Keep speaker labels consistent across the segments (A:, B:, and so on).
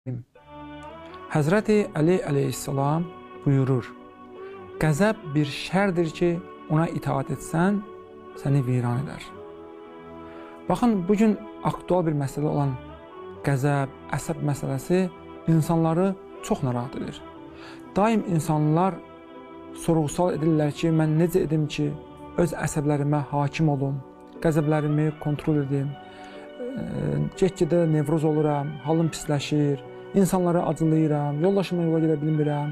A: Həzrəti Əli əleyhissalam buyurur, qəzəb bir şərdir ki, ona itaat etsən, səni viran edər. Baxın, bugün aktual bir məsələ olan qəzəb, əsəb məsələsi insanları çox narahat edir. Daim insanlar sorğu-sual edirlər ki, mən necə edim ki, öz əsəblərimə hakim olum, qəzəblərimi kontrol edim, get-gedə nevroz oluram, halım pisləşir, insanlara acılayıram, yoldaşımla yola gedə bilmirəm,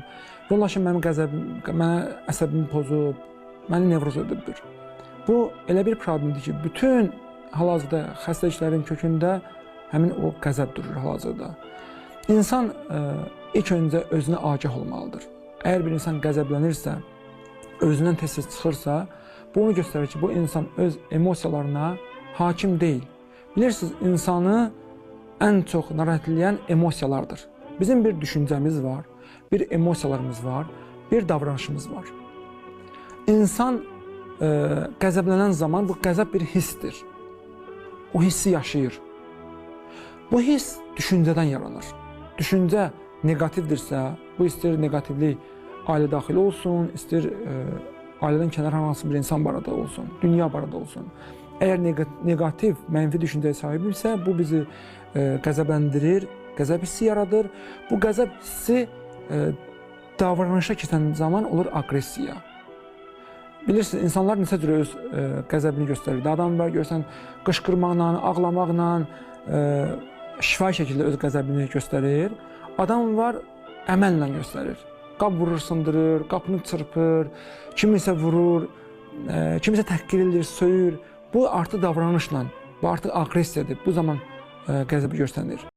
A: yoldaşım mənə əsəbimi pozub, məni nevroz edibdir. Bu, elə bir problemdir ki, bütün hal-hazırda xəstəliklərin kökündə həmin o qəzəb durur hal-hazırda. İnsan ilk öncə özünə agah olmalıdır. Əgər bir insan qəzəblənirsə, özündən tez-tez çıxırsa, bu onu göstərir ki, bu insan öz emosiyalarına hakim deyil. Bilirsiniz, insanı ən çox narahat edən emosiyalardır. Bizim bir düşüncəmiz var, bir emosiyalarımız var, bir davranışımız var. İnsan qəzəblənən zaman bu qəzəb bir hissdir. O hissi yaşayır. Bu hiss düşüncədən yaranır. Düşüncə negativdirsə, bu istər negativlik ailə daxili olsun, istər ailədən kənar hansı bir insan barədə olsun, dünya barədə olsun. Əgər negativ, mənfi düşüncəyə sahibdirsə, bu bizi qəzəbləndirir, qəzəb hissi yaradır. Bu qəzəb hissi davranışa keçən zaman olur aqressiya. Bilirsiniz, insanlar neçə cür öz qəzəbini göstərir. Adam var, görsən, qışqırmaqla, ağlamaqla, şifahi şəkildə öz qəzəbini göstərir. Adam var, əməllə göstərir. Qab vurur, sındırır, qapını çırpır, kimisə vurur, kimisə təhqir edir, söyür. Bu artıq davranışla, bu artıq aqressiyadır. Bu zaman qəzəbi göstərir.